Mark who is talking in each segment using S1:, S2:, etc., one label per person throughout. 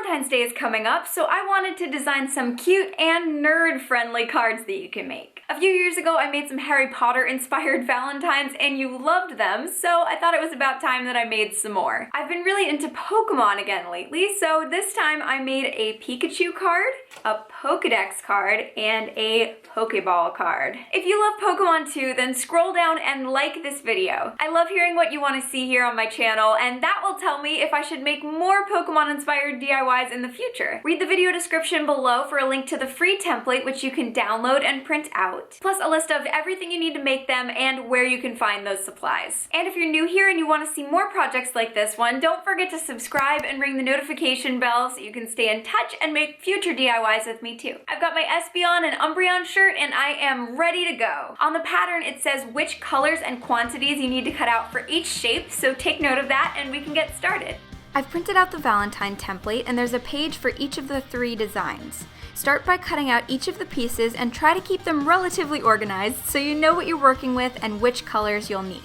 S1: Valentine's Day is coming up, so I wanted to design some cute and nerd-friendly cards that you can make. A few years ago, I made some Harry Potter-inspired Valentines, and you loved them, so I thought it was about time that I made some more. I've been really into Pokemon again lately, so this time I made a Pikachu card, a Pokédex card, and a Pokeball card. If you love Pokemon too, then scroll down and like this video. I love hearing what you want to see here on my channel, and that will tell me if I should make more Pokemon-inspired DIYs in the future. Read the video description below for a link to the free template, which you can download and print out, plus a list of everything you need to make them and where you can find those supplies. And if you're new here and you want to see more projects like this one, don't forget to subscribe and ring the notification bell so you can stay in touch and make future DIYs with me too. I've got my Espeon and Umbreon shirt and I am ready to go. On the pattern it says which colors and quantities you need to cut out for each shape, so take note of that and we can get started. I've printed out the Valentine template and there's a page for each of the 3 designs. Start by cutting out each of the pieces and try to keep them relatively organized so you know what you're working with and which colors you'll need.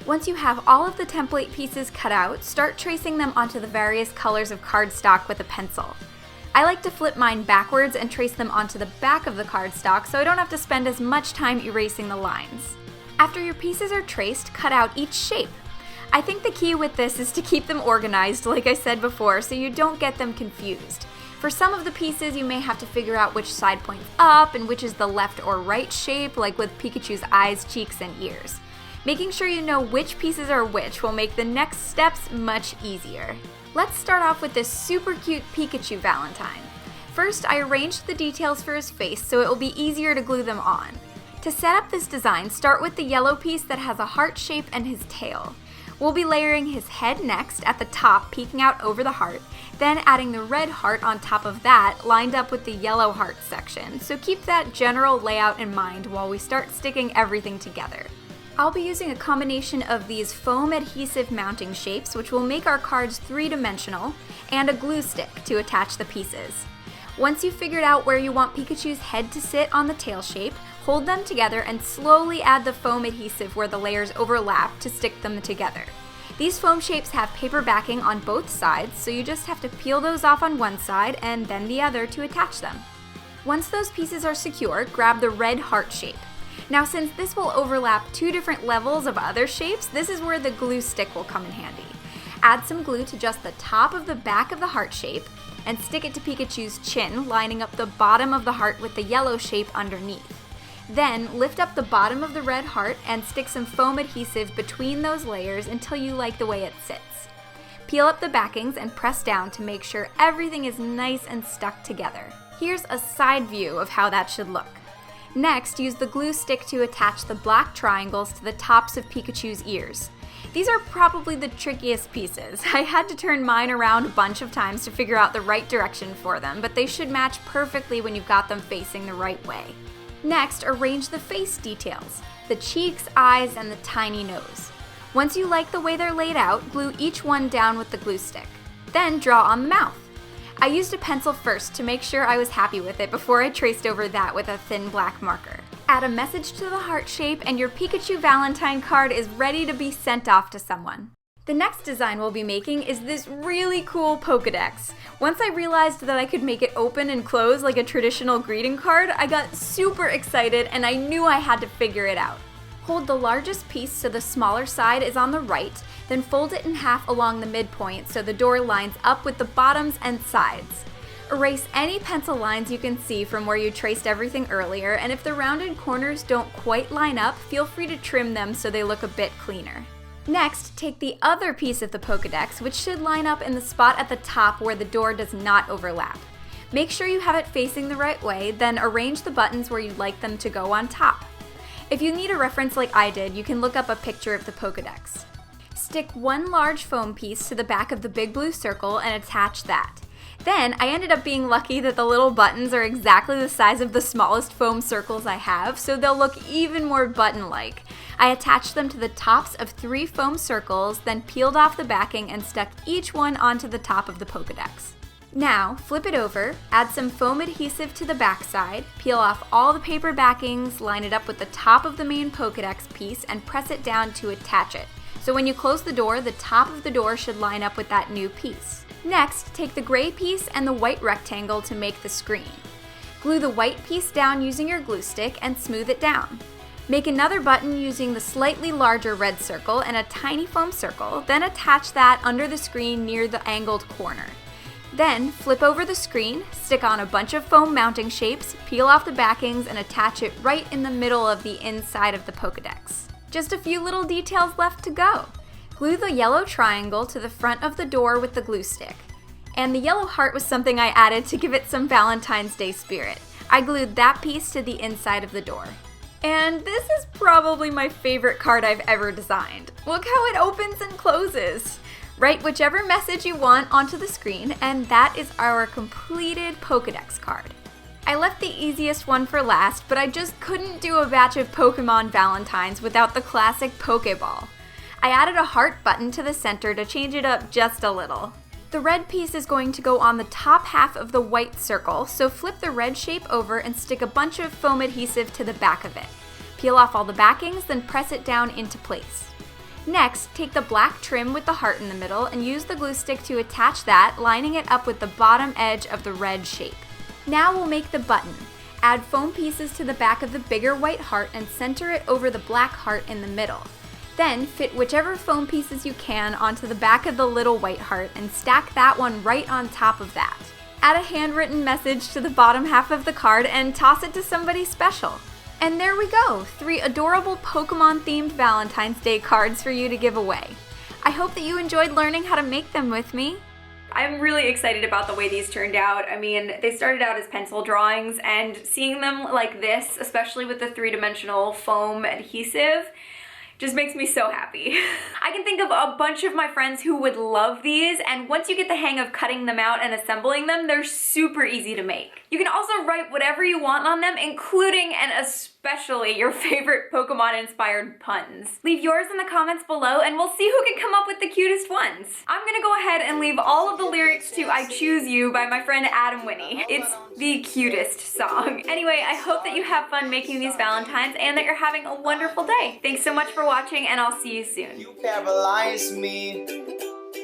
S1: Once you have all of the template pieces cut out, start tracing them onto the various colors of cardstock with a pencil. I like to flip mine backwards and trace them onto the back of the cardstock so I don't have to spend as much time erasing the lines. After your pieces are traced, cut out each shape. I think the key with this is to keep them organized, like I said before, so you don't get them confused. For some of the pieces, you may have to figure out which side points up and which is the left or right shape, like with Pikachu's eyes, cheeks, and ears. Making sure you know which pieces are which will make the next steps much easier. Let's start off with this super cute Pikachu Valentine. First, I arranged the details for his face so it will be easier to glue them on. To set up this design, start with the yellow piece that has a heart shape and his tail. We'll be layering his head next at the top, peeking out over the heart, then adding the red heart on top of that, lined up with the yellow heart section, so keep that general layout in mind while we start sticking everything together. I'll be using a combination of these foam adhesive mounting shapes, which will make our cards 3-dimensional, and a glue stick to attach the pieces. Once you've figured out where you want Pikachu's head to sit on the tail shape, hold them together and slowly add the foam adhesive where the layers overlap to stick them together. These foam shapes have paper backing on both sides, so you just have to peel those off on one side and then the other to attach them. Once those pieces are secure, grab the red heart shape. Now, since this will overlap 2 different levels of other shapes, this is where the glue stick will come in handy. Add some glue to just the top of the back of the heart shape and stick it to Pikachu's chin, lining up the bottom of the heart with the yellow shape underneath. Then, lift up the bottom of the red heart and stick some foam adhesive between those layers until you like the way it sits. Peel up the backings and press down to make sure everything is nice and stuck together. Here's a side view of how that should look. Next, use the glue stick to attach the black triangles to the tops of Pikachu's ears. These are probably the trickiest pieces. I had to turn mine around a bunch of times to figure out the right direction for them, but they should match perfectly when you've got them facing the right way. Next, arrange the face details, the cheeks, eyes, and the tiny nose. Once you like the way they're laid out, glue each one down with the glue stick. Then draw on the mouth. I used a pencil first to make sure I was happy with it before I traced over that with a thin black marker. Add a message to the heart shape and your Pikachu Valentine card is ready to be sent off to someone. The next design we'll be making is this really cool Pokédex. Once I realized that I could make it open and close like a traditional greeting card, I got super excited and I knew I had to figure it out. Hold the largest piece so the smaller side is on the right, then fold it in half along the midpoint so the door lines up with the bottoms and sides. Erase any pencil lines you can see from where you traced everything earlier, and if the rounded corners don't quite line up, feel free to trim them so they look a bit cleaner. Next, take the other piece of the Pokédex, which should line up in the spot at the top where the door does not overlap. Make sure you have it facing the right way, then arrange the buttons where you'd like them to go on top. If you need a reference like I did, you can look up a picture of the Pokédex. Stick one large foam piece to the back of the big blue circle and attach that. Then, I ended up being lucky that the little buttons are exactly the size of the smallest foam circles I have, so they'll look even more button-like. I attached them to the tops of 3 foam circles, then peeled off the backing and stuck each one onto the top of the Pokédex. Now, flip it over, add some foam adhesive to the back side, peel off all the paper backings, line it up with the top of the main Pokédex piece, and press it down to attach it. So when you close the door, the top of the door should line up with that new piece. Next, take the gray piece and the white rectangle to make the screen. Glue the white piece down using your glue stick and smooth it down. Make another button using the slightly larger red circle and a tiny foam circle, then attach that under the screen near the angled corner. Then, flip over the screen, stick on a bunch of foam mounting shapes, peel off the backings, and attach it right in the middle of the inside of the Pokédex. Just a few little details left to go. Glue the yellow triangle to the front of the door with the glue stick. And the yellow heart was something I added to give it some Valentine's Day spirit. I glued that piece to the inside of the door. And this is probably my favorite card I've ever designed. Look how it opens and closes. Write whichever message you want onto the screen, and that is our completed Pokédex card. I left the easiest one for last, but I just couldn't do a batch of Pokemon Valentines without the classic Pokeball. I added a heart button to the center to change it up just a little. The red piece is going to go on the top half of the white circle, so flip the red shape over and stick a bunch of foam adhesive to the back of it. Peel off all the backings, then press it down into place. Next, take the black trim with the heart in the middle and use the glue stick to attach that, lining it up with the bottom edge of the red shape. Now we'll make the button. Add foam pieces to the back of the bigger white heart and center it over the black heart in the middle. Then, fit whichever foam pieces you can onto the back of the little white heart and stack that one right on top of that. Add a handwritten message to the bottom half of the card and toss it to somebody special. And there we go, 3 adorable Pokemon-themed Valentine's Day cards for you to give away. I hope that you enjoyed learning how to make them with me. I'm really excited about the way these turned out. I mean, they started out as pencil drawings, and seeing them like this, especially with the 3-dimensional foam adhesive, just makes me so happy. I can think of a bunch of my friends who would love these, and once you get the hang of cutting them out and assembling them, they're super easy to make. You can also write whatever you want on them, including and especially your favorite Pokemon-inspired puns. Leave yours in the comments below and we'll see who can come up with the cutest ones. I'm gonna go ahead and leave all of the lyrics to I Choose You by my friend Adam Winnie. It's the cutest song. Anyway, I hope that you have fun making these Valentines and that you're having a wonderful day. Thanks so much for watching and I'll see you soon.
S2: You paralyze me,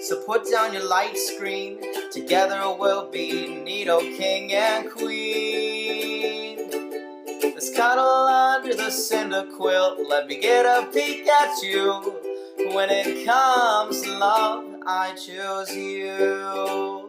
S2: so put down your light screen. Together we'll be Nido King and Queen. Let's cuddle under the cinder quilt. Let me get a peek at you. When it comes to love, I choose you.